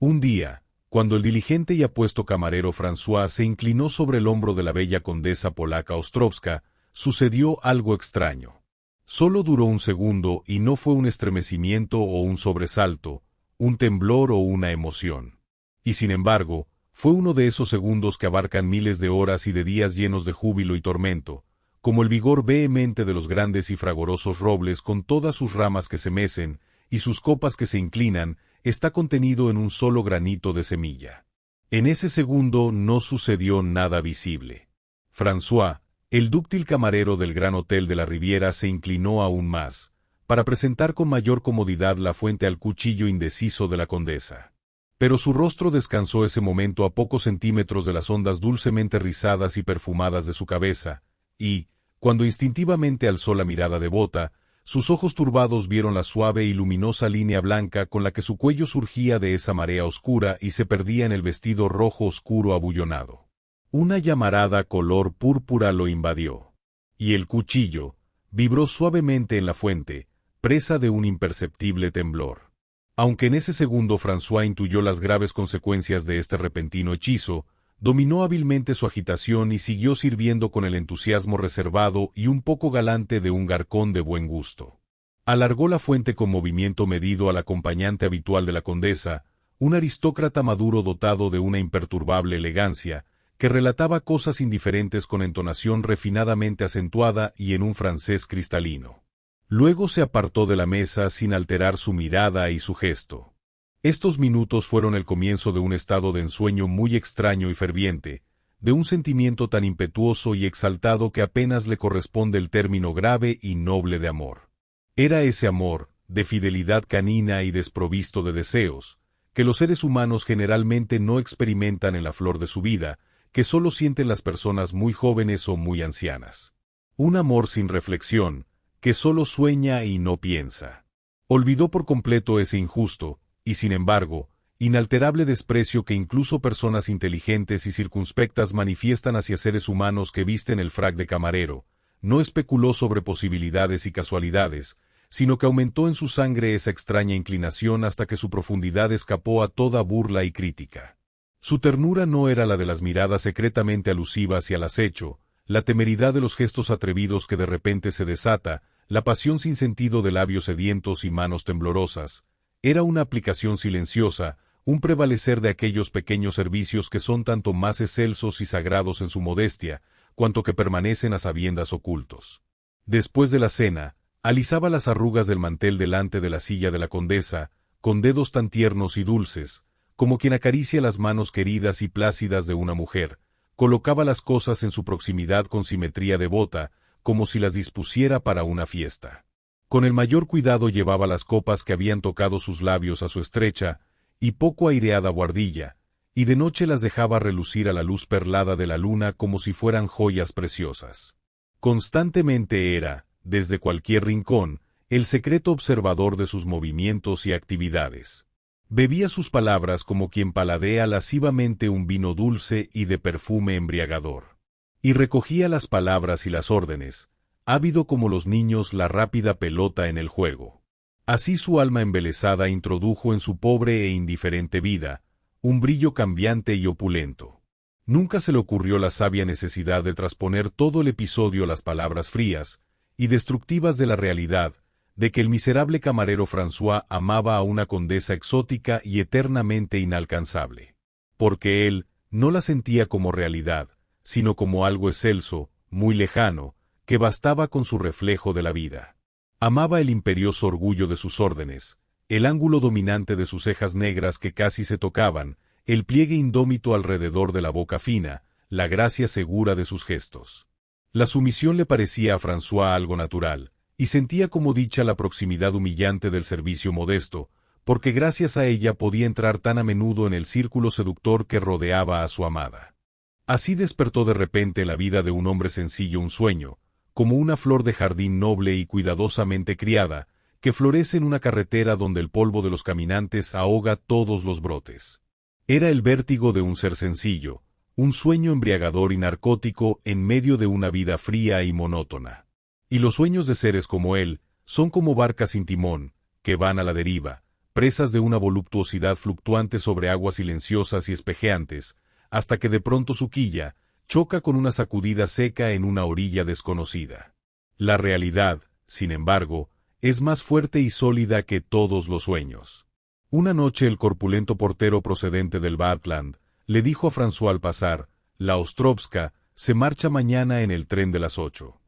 Un día, cuando el diligente y apuesto camarero François se inclinó sobre el hombro de la bella condesa polaca Ostrowska, sucedió algo extraño. Solo duró un segundo y no fue un estremecimiento o un sobresalto, un temblor o una emoción. Y sin embargo, fue uno de esos segundos que abarcan miles de horas y de días llenos de júbilo y tormento, como el vigor vehemente de los grandes y fragorosos robles con todas sus ramas que se mecen y sus copas que se inclinan, está contenido en un solo granito de semilla. En ese segundo no sucedió nada visible. François, el dúctil camarero del gran hotel de la Riviera, se inclinó aún más, para presentar con mayor comodidad la fuente al cuchillo indeciso de la condesa. Pero su rostro descansó ese momento a pocos centímetros de las ondas dulcemente rizadas y perfumadas de su cabeza, y, cuando instintivamente alzó la mirada devota, sus ojos turbados vieron la suave y luminosa línea blanca con la que su cuello surgía de esa marea oscura y se perdía en el vestido rojo oscuro abullonado. Una llamarada color púrpura lo invadió, y el cuchillo vibró suavemente en la fuente, presa de un imperceptible temblor. Aunque en ese segundo François intuyó las graves consecuencias de este repentino hechizo, dominó hábilmente su agitación y siguió sirviendo con el entusiasmo reservado y un poco galante de un garcón de buen gusto. Alargó la fuente con movimiento medido al acompañante habitual de la condesa, un aristócrata maduro dotado de una imperturbable elegancia, que relataba cosas indiferentes con entonación refinadamente acentuada y en un francés cristalino. Luego se apartó de la mesa sin alterar su mirada y su gesto. Estos minutos fueron el comienzo de un estado de ensueño muy extraño y ferviente, de un sentimiento tan impetuoso y exaltado que apenas le corresponde el término grave y noble de amor. Era ese amor, de fidelidad canina y desprovisto de deseos, que los seres humanos generalmente no experimentan en la flor de su vida, que solo sienten las personas muy jóvenes o muy ancianas. Un amor sin reflexión, que solo sueña y no piensa. Olvidó por completo ese injusto, y sin embargo, inalterable desprecio que incluso personas inteligentes y circunspectas manifiestan hacia seres humanos que visten el frac de camarero. No especuló sobre posibilidades y casualidades, sino que aumentó en su sangre esa extraña inclinación hasta que su profundidad escapó a toda burla y crítica. Su ternura no era la de las miradas secretamente alusivas y al acecho, la temeridad de los gestos atrevidos que de repente se desata, la pasión sin sentido de labios sedientos y manos temblorosas. Era una aplicación silenciosa, un prevalecer de aquellos pequeños servicios que son tanto más excelsos y sagrados en su modestia, cuanto que permanecen a sabiendas ocultos. Después de la cena, alisaba las arrugas del mantel delante de la silla de la condesa, con dedos tan tiernos y dulces, como quien acaricia las manos queridas y plácidas de una mujer, colocaba las cosas en su proximidad con simetría devota, como si las dispusiera para una fiesta. Con el mayor cuidado llevaba las copas que habían tocado sus labios a su estrecha y poco aireada buhardilla, y de noche las dejaba relucir a la luz perlada de la luna como si fueran joyas preciosas. Constantemente era, desde cualquier rincón, el secreto observador de sus movimientos y actividades. Bebía sus palabras como quien paladea lascivamente un vino dulce y de perfume embriagador. Y recogía las palabras y las órdenes, ávido como los niños la rápida pelota en el juego. Así su alma embelesada introdujo en su pobre e indiferente vida un brillo cambiante y opulento. Nunca se le ocurrió la sabia necesidad de trasponer todo el episodio a las palabras frías y destructivas de la realidad, de que el miserable camarero François amaba a una condesa exótica y eternamente inalcanzable. Porque él no la sentía como realidad, sino como algo excelso, muy lejano, que bastaba con su reflejo de la vida. Amaba el imperioso orgullo de sus órdenes, el ángulo dominante de sus cejas negras que casi se tocaban, el pliegue indómito alrededor de la boca fina, la gracia segura de sus gestos. La sumisión le parecía a François algo natural, y sentía como dicha la proximidad humillante del servicio modesto, porque gracias a ella podía entrar tan a menudo en el círculo seductor que rodeaba a su amada. Así despertó de repente en la vida de un hombre sencillo un sueño, como una flor de jardín noble y cuidadosamente criada, que florece en una carretera donde el polvo de los caminantes ahoga todos los brotes. Era el vértigo de un ser sencillo, un sueño embriagador y narcótico en medio de una vida fría y monótona. Y los sueños de seres como él son como barcas sin timón, que van a la deriva, presas de una voluptuosidad fluctuante sobre aguas silenciosas y espejeantes, hasta que de pronto su quilla choca con una sacudida seca en una orilla desconocida. La realidad, sin embargo, es más fuerte y sólida que todos los sueños. Una noche el corpulento portero procedente del Badland le dijo a François al pasar: «La Ostrovska se marcha mañana en el tren de las 8».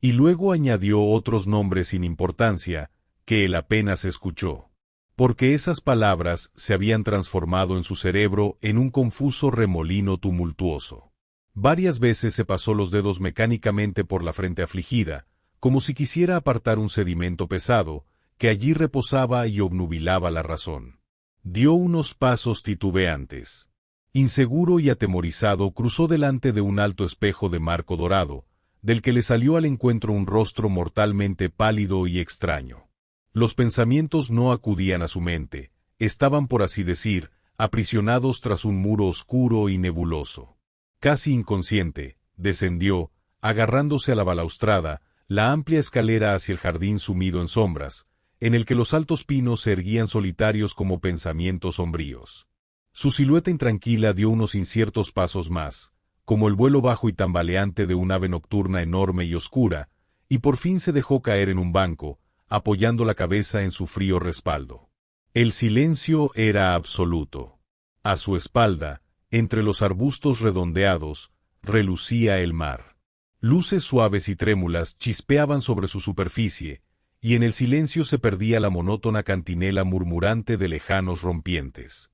Y luego añadió otros nombres sin importancia, que él apenas escuchó, porque esas palabras se habían transformado en su cerebro en un confuso remolino tumultuoso. Varias veces se pasó los dedos mecánicamente por la frente afligida, como si quisiera apartar un sedimento pesado, que allí reposaba y obnubilaba la razón. Dio unos pasos titubeantes. Inseguro y atemorizado cruzó delante de un alto espejo de marco dorado, del que le salió al encuentro un rostro mortalmente pálido y extraño. Los pensamientos no acudían a su mente, estaban, por así decir, aprisionados tras un muro oscuro y nebuloso. Casi inconsciente, descendió, agarrándose a la balaustrada, la amplia escalera hacia el jardín sumido en sombras, en el que los altos pinos se erguían solitarios como pensamientos sombríos. Su silueta intranquila dio unos inciertos pasos más, como el vuelo bajo y tambaleante de un ave nocturna enorme y oscura, y por fin se dejó caer en un banco, apoyando la cabeza en su frío respaldo. El silencio era absoluto. A su espalda, entre los arbustos redondeados, relucía el mar. Luces suaves y trémulas chispeaban sobre su superficie, y en el silencio se perdía la monótona cantinela murmurante de lejanos rompientes.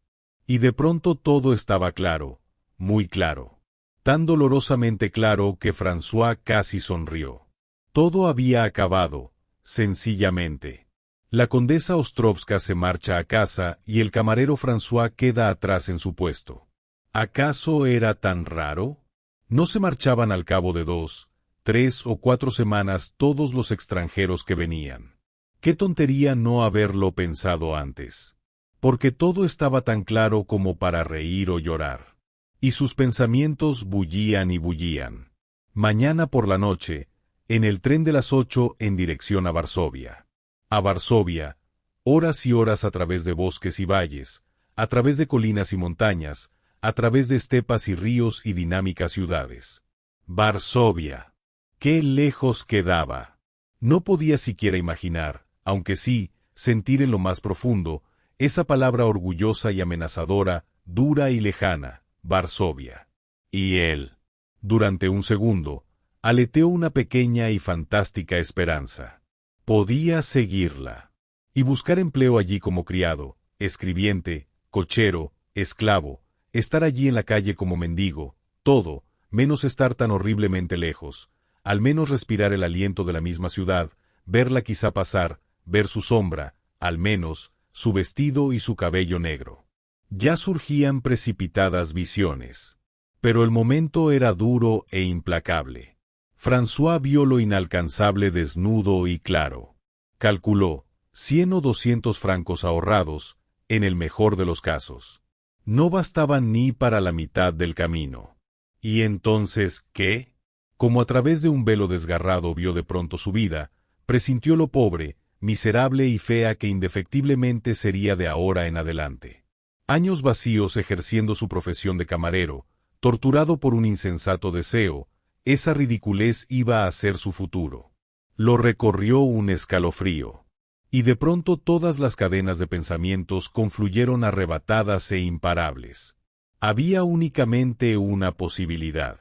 Y de pronto todo estaba claro, muy claro. Tan dolorosamente claro que François casi sonrió. Todo había acabado, sencillamente. La condesa Ostrovska se marcha a casa y el camarero François queda atrás en su puesto. ¿Acaso era tan raro? ¿No se marchaban al cabo de 2, 3 o 4 semanas todos los extranjeros que venían? Qué tontería no haberlo pensado antes. Porque todo estaba tan claro como para reír o llorar. Y sus pensamientos bullían y bullían. Mañana por la noche, en el tren de las 8 en dirección a Varsovia. A Varsovia, horas y horas a través de bosques y valles, a través de colinas y montañas, a través de estepas y ríos y dinámicas ciudades. Varsovia. ¡Qué lejos quedaba! No podía siquiera imaginar, aunque sí, sentir en lo más profundo, esa palabra orgullosa y amenazadora, dura y lejana, Varsovia. Y él, durante un segundo, aleteó una pequeña y fantástica esperanza. Podía seguirla. Y buscar empleo allí como criado, escribiente, cochero, esclavo, estar allí en la calle como mendigo, todo, menos estar tan horriblemente lejos, al menos respirar el aliento de la misma ciudad, verla quizá pasar, ver su sombra, al menos, su vestido y su cabello negro. Ya surgían precipitadas visiones. Pero el momento era duro e implacable. François vio lo inalcanzable desnudo y claro. Calculó, 100 o 200 francos ahorrados, en el mejor de los casos. No bastaban ni para la mitad del camino. ¿Y entonces qué? Como a través de un velo desgarrado vio de pronto su vida, presintió lo pobre, miserable y fea que indefectiblemente sería de ahora en adelante. Años vacíos ejerciendo su profesión de camarero, torturado por un insensato deseo, esa ridiculez iba a ser su futuro. Lo recorrió un escalofrío. Y de pronto todas las cadenas de pensamientos confluyeron arrebatadas e imparables. Había únicamente una posibilidad.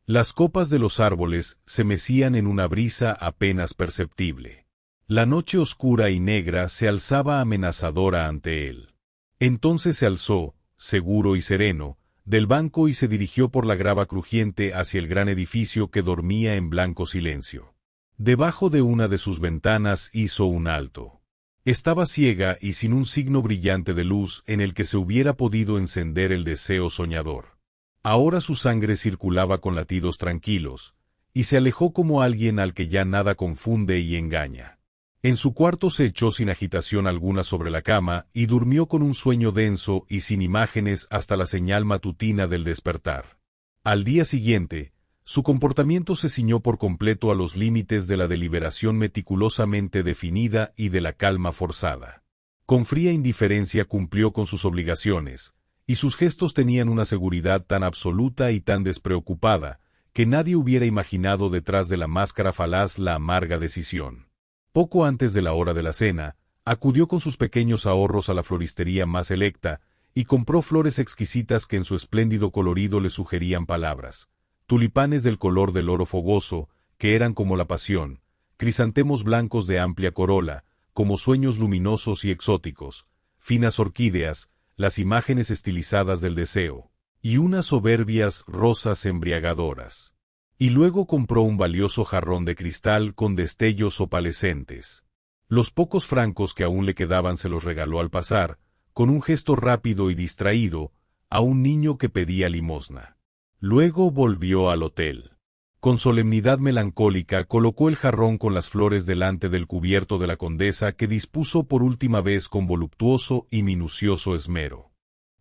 Las copas de los árboles se mecían en una brisa apenas perceptible. La noche oscura y negra se alzaba amenazadora ante él. Entonces se alzó, seguro y sereno, del banco y se dirigió por la grava crujiente hacia el gran edificio que dormía en blanco silencio. Debajo de una de sus ventanas hizo un alto. Estaba ciega y sin un signo brillante de luz en el que se hubiera podido encender el deseo soñador. Ahora su sangre circulaba con latidos tranquilos, y se alejó como alguien al que ya nada confunde y engaña. En su cuarto se echó sin agitación alguna sobre la cama y durmió con un sueño denso y sin imágenes hasta la señal matutina del despertar. Al día siguiente, su comportamiento se ciñó por completo a los límites de la deliberación meticulosamente definida y de la calma forzada. Con fría indiferencia cumplió con sus obligaciones, y sus gestos tenían una seguridad tan absoluta y tan despreocupada, que nadie hubiera imaginado detrás de la máscara falaz la amarga decisión. Poco antes de la hora de la cena, acudió con sus pequeños ahorros a la floristería más selecta, y compró flores exquisitas que en su espléndido colorido le sugerían palabras, tulipanes del color del oro fogoso, que eran como la pasión, crisantemos blancos de amplia corola, como sueños luminosos y exóticos, finas orquídeas, las imágenes estilizadas del deseo, y unas soberbias rosas embriagadoras. Y luego compró un valioso jarrón de cristal con destellos opalescentes. Los pocos francos que aún le quedaban se los regaló al pasar, con un gesto rápido y distraído, a un niño que pedía limosna. Luego volvió al hotel. Con solemnidad melancólica colocó el jarrón con las flores delante del cubierto de la condesa que dispuso por última vez con voluptuoso y minucioso esmero.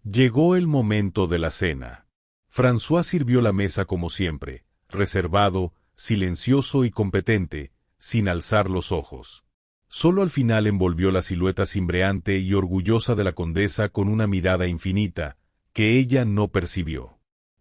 Llegó el momento de la cena. François sirvió la mesa como siempre, reservado, silencioso y competente, sin alzar los ojos. Solo al final envolvió la silueta cimbreante y orgullosa de la condesa con una mirada infinita, que ella no percibió.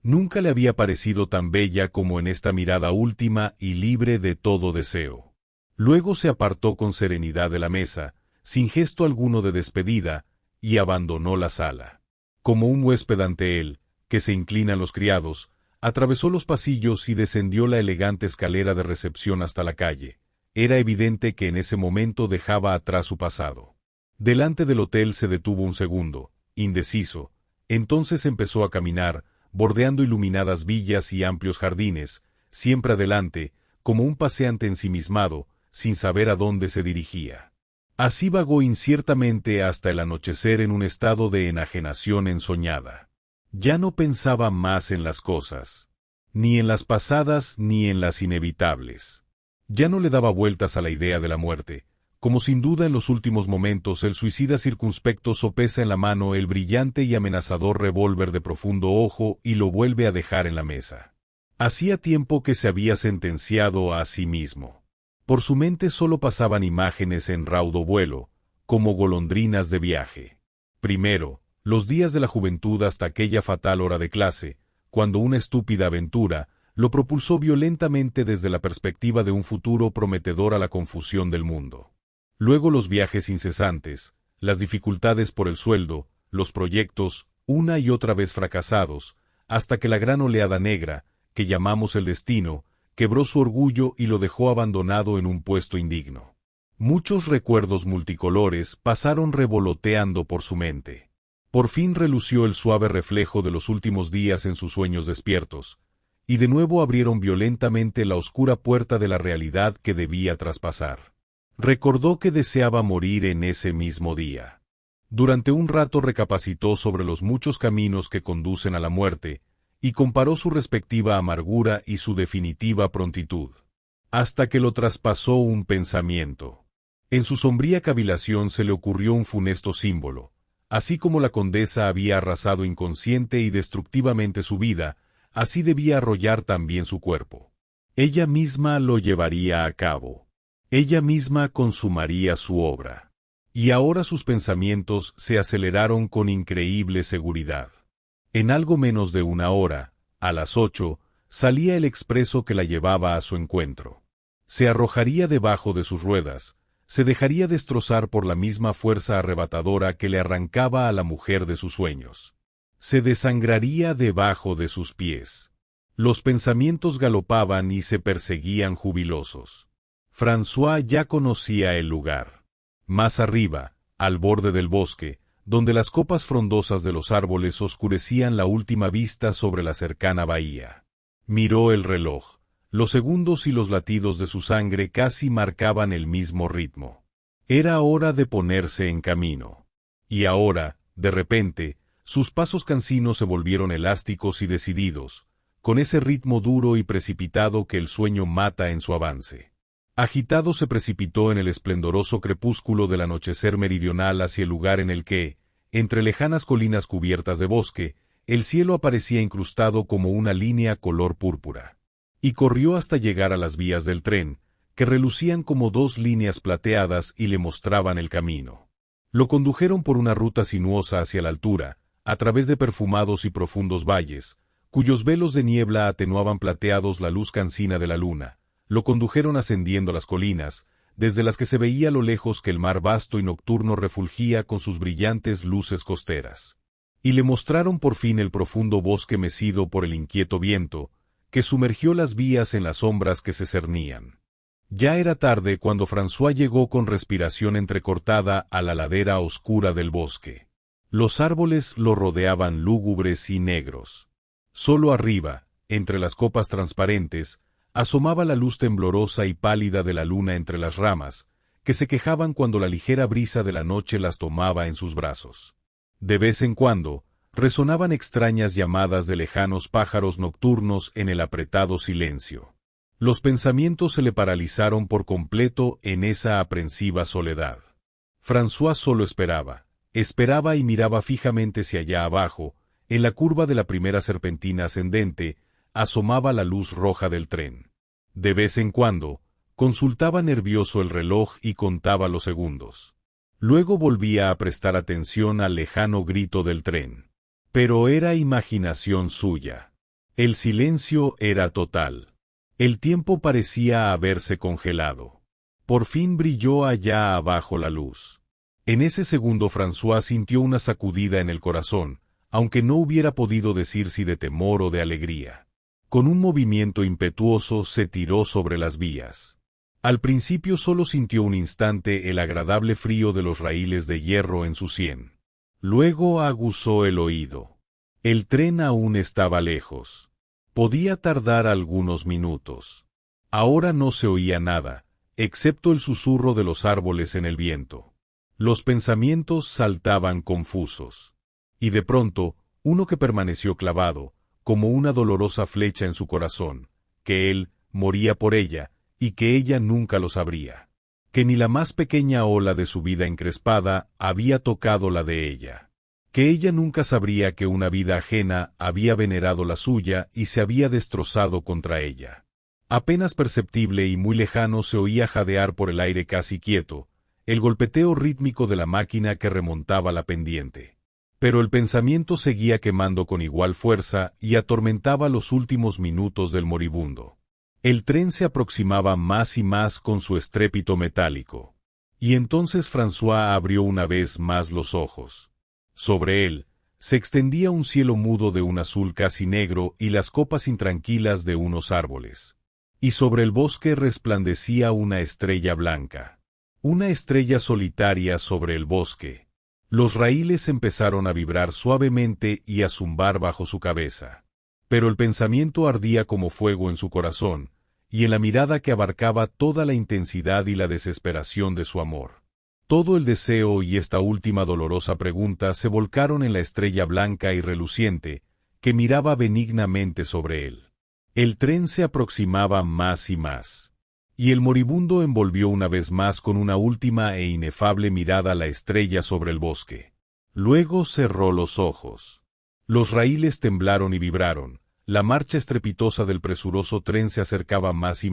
Nunca le había parecido tan bella como en esta mirada última y libre de todo deseo. Luego se apartó con serenidad de la mesa, sin gesto alguno de despedida, y abandonó la sala. Como un huésped ante él, que se inclinan los criados, atravesó los pasillos y descendió la elegante escalera de recepción hasta la calle. Era evidente que en ese momento dejaba atrás su pasado. Delante del hotel se detuvo un segundo, indeciso, entonces empezó a caminar, bordeando iluminadas villas y amplios jardines, siempre adelante, como un paseante ensimismado, sin saber a dónde se dirigía. Así vagó inciertamente hasta el anochecer en un estado de enajenación ensoñada. Ya no pensaba más en las cosas, ni en las pasadas ni en las inevitables. Ya no le daba vueltas a la idea de la muerte, como sin duda en los últimos momentos el suicida circunspecto sopesa en la mano el brillante y amenazador revólver de profundo ojo y lo vuelve a dejar en la mesa. Hacía tiempo que se había sentenciado a sí mismo. Por su mente solo pasaban imágenes en raudo vuelo, como golondrinas de viaje. Primero, los días de la juventud hasta aquella fatal hora de clase, cuando una estúpida aventura lo propulsó violentamente desde la perspectiva de un futuro prometedor a la confusión del mundo. Luego los viajes incesantes, las dificultades por el sueldo, los proyectos, una y otra vez fracasados, hasta que la gran oleada negra, que llamamos el destino, quebró su orgullo y lo dejó abandonado en un puesto indigno. Muchos recuerdos multicolores pasaron revoloteando por su mente. Por fin relució el suave reflejo de los últimos días en sus sueños despiertos, y de nuevo abrieron violentamente la oscura puerta de la realidad que debía traspasar. Recordó que deseaba morir en ese mismo día. Durante un rato recapacitó sobre los muchos caminos que conducen a la muerte, y comparó su respectiva amargura y su definitiva prontitud. Hasta que lo traspasó un pensamiento. En su sombría cavilación se le ocurrió un funesto símbolo. Así como la condesa había arrasado inconsciente y destructivamente su vida, así debía arrollar también su cuerpo. Ella misma lo llevaría a cabo. Ella misma consumaría su obra. Y ahora sus pensamientos se aceleraron con increíble seguridad. En algo menos de una hora, a las 8, salía el expreso que la llevaba a su encuentro. Se arrojaría debajo de sus ruedas, se dejaría destrozar por la misma fuerza arrebatadora que le arrancaba a la mujer de sus sueños. Se desangraría debajo de sus pies. Los pensamientos galopaban y se perseguían jubilosos. François ya conocía el lugar. Más arriba, al borde del bosque, donde las copas frondosas de los árboles oscurecían la última vista sobre la cercana bahía. Miró el reloj. Los segundos y los latidos de su sangre casi marcaban el mismo ritmo. Era hora de ponerse en camino. Y ahora, de repente, sus pasos cansinos se volvieron elásticos y decididos, con ese ritmo duro y precipitado que el sueño mata en su avance. Agitado se precipitó en el esplendoroso crepúsculo del anochecer meridional hacia el lugar en el que, entre lejanas colinas cubiertas de bosque, el cielo aparecía incrustado como una línea color púrpura. Y corrió hasta llegar a las vías del tren, que relucían como dos líneas plateadas y le mostraban el camino. Lo condujeron por una ruta sinuosa hacia la altura, a través de perfumados y profundos valles, cuyos velos de niebla atenuaban plateados la luz cansina de la luna. Lo condujeron ascendiendo las colinas, desde las que se veía a lo lejos que el mar vasto y nocturno refulgía con sus brillantes luces costeras. Y le mostraron por fin el profundo bosque mecido por el inquieto viento, que sumergió las vías en las sombras que se cernían. Ya era tarde cuando François llegó con respiración entrecortada a la ladera oscura del bosque. Los árboles lo rodeaban lúgubres y negros. Solo arriba, entre las copas transparentes, asomaba la luz temblorosa y pálida de la luna entre las ramas, que se quejaban cuando la ligera brisa de la noche las tomaba en sus brazos. De vez en cuando, resonaban extrañas llamadas de lejanos pájaros nocturnos en el apretado silencio. Los pensamientos se le paralizaron por completo en esa aprensiva soledad. François solo esperaba y miraba fijamente hacia allá abajo, en la curva de la primera serpentina ascendente, asomaba la luz roja del tren. De vez en cuando, consultaba nervioso el reloj y contaba los segundos. Luego volvía a prestar atención al lejano grito del tren. Pero era imaginación suya. El silencio era total. El tiempo parecía haberse congelado. Por fin brilló allá abajo la luz. En ese segundo François sintió una sacudida en el corazón, aunque no hubiera podido decir si de temor o de alegría. Con un movimiento impetuoso se tiró sobre las vías. Al principio solo sintió un instante el agradable frío de los raíles de hierro en su sien. Luego aguzó el oído. El tren aún estaba lejos. Podía tardar algunos minutos. Ahora no se oía nada, excepto el susurro de los árboles en el viento. Los pensamientos saltaban confusos. Y de pronto, uno que permaneció clavado, como una dolorosa flecha en su corazón, que él moría por ella, y que ella nunca lo sabría. Que ni la más pequeña ola de su vida encrespada había tocado la de ella. Que ella nunca sabría que una vida ajena había venerado la suya y se había destrozado contra ella. Apenas perceptible y muy lejano se oía jadear por el aire casi quieto, el golpeteo rítmico de la máquina que remontaba la pendiente. Pero el pensamiento seguía quemando con igual fuerza y atormentaba los últimos minutos del moribundo. El tren se aproximaba más y más con su estrépito metálico. Y entonces François abrió una vez más los ojos. Sobre él, se extendía un cielo mudo de un azul casi negro y las copas intranquilas de unos árboles. Y sobre el bosque resplandecía una estrella blanca. Una estrella solitaria sobre el bosque. Los raíles empezaron a vibrar suavemente y a zumbar bajo su cabeza. Pero el pensamiento ardía como fuego en su corazón, y en la mirada que abarcaba toda la intensidad y la desesperación de su amor. Todo el deseo y esta última dolorosa pregunta se volcaron en la estrella blanca y reluciente, que miraba benignamente sobre él. El tren se aproximaba más y más. Y el moribundo envolvió una vez más con una última e inefable mirada la estrella sobre el bosque. Luego cerró los ojos. Los raíles temblaron y vibraron, la marcha estrepitosa del presuroso tren se acercaba más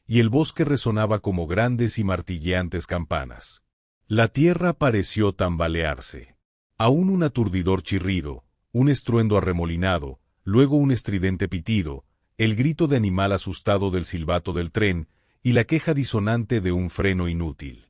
y el bosque resonaba como grandes y martilleantes campanas. La tierra pareció tambalearse. Aún un aturdidor chirrido, un estruendo arremolinado, luego un estridente pitido, el grito de animal asustado del silbato del tren, y la queja disonante de un freno inútil.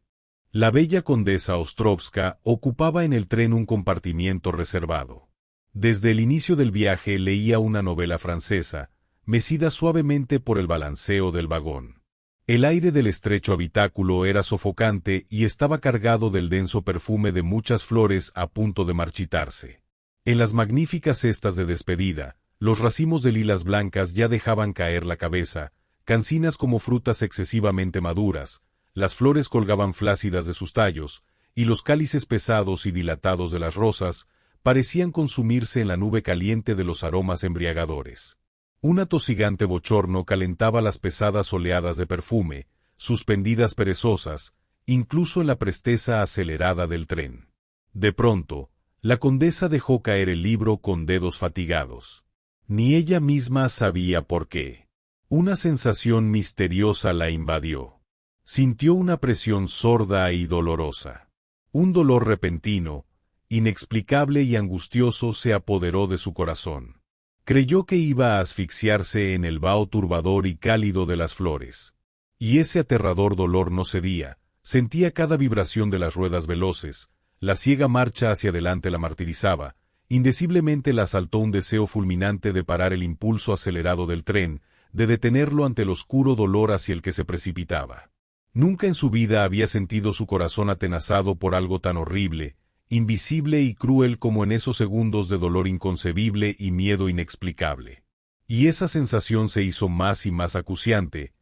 La bella condesa Ostrovska ocupaba en el tren un compartimiento reservado. Desde el inicio del viaje leía una novela francesa, mecida suavemente por el balanceo del vagón. El aire del estrecho habitáculo era sofocante y estaba cargado del denso perfume de muchas flores a punto de marchitarse. En las magníficas cestas de despedida, los racimos de lilas blancas ya dejaban caer la cabeza, cancinas como frutas excesivamente maduras, las flores colgaban flácidas de sus tallos, y los cálices pesados y dilatados de las rosas parecían consumirse en la nube caliente de los aromas embriagadores. Un atosigante bochorno calentaba las pesadas oleadas de perfume, suspendidas perezosas, incluso en la presteza acelerada del tren. De pronto, la condesa dejó caer el libro con dedos fatigados. Ni ella misma sabía por qué. Una sensación misteriosa la invadió. Sintió una presión sorda y dolorosa. Un dolor repentino, inexplicable y angustioso se apoderó de su corazón. Creyó que iba a asfixiarse en el vaho turbador y cálido de las flores. Y ese aterrador dolor no cedía, sentía cada vibración de las ruedas veloces, la ciega marcha hacia adelante la martirizaba, indeciblemente la asaltó un deseo fulminante de parar el impulso acelerado del tren, de detenerlo ante el oscuro dolor hacia el que se precipitaba. Nunca en su vida había sentido su corazón atenazado por algo tan horrible, invisible y cruel como en esos segundos de dolor inconcebible y miedo inexplicable. Y esa sensación se hizo más y más acuciante,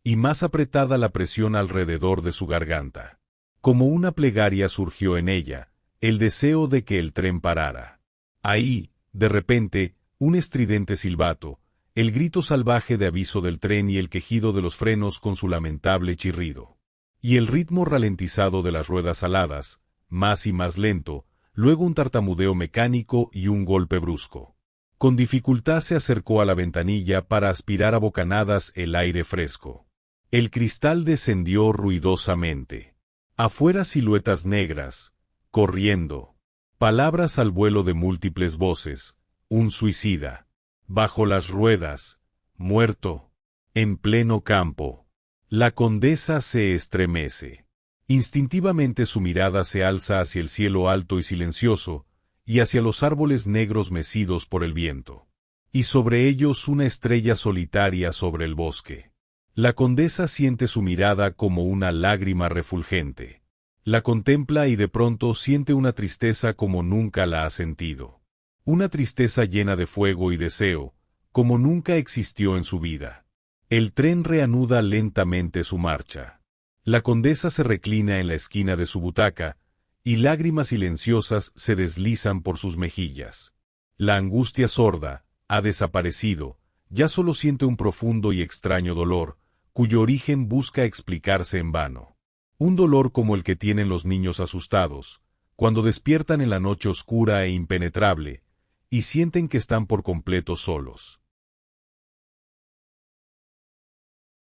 y más apretada la presión alrededor de su garganta. Como una plegaria surgió en ella, el deseo de que el tren parara. Ahí, de repente, un estridente silbato, el grito salvaje de aviso del tren y el quejido de los frenos con su lamentable chirrido. Y el ritmo ralentizado de las ruedas aladas, más y más lento, luego un tartamudeo mecánico y un golpe brusco. Con dificultad se acercó a la ventanilla para aspirar a bocanadas el aire fresco. El cristal descendió ruidosamente. Afuera siluetas negras, corriendo. Palabras al vuelo de múltiples voces. Un suicida. Bajo las ruedas. Muerto. En pleno campo. La condesa se estremece. Instintivamente su mirada se alza hacia el cielo alto y silencioso, y hacia los árboles negros mecidos por el viento. Y sobre ellos una estrella solitaria sobre el bosque. La condesa siente su mirada como una lágrima refulgente. La contempla y de pronto siente una tristeza como nunca la ha sentido. Una tristeza llena de fuego y deseo, como nunca existió en su vida. El tren reanuda lentamente su marcha. La condesa se reclina en la esquina de su butaca, y lágrimas silenciosas se deslizan por sus mejillas. La angustia sorda ha desaparecido, ya solo siente un profundo y extraño dolor, cuyo origen busca explicarse en vano. Un dolor como el que tienen los niños asustados, cuando despiertan en la noche oscura e impenetrable, y sienten que están por completo solos.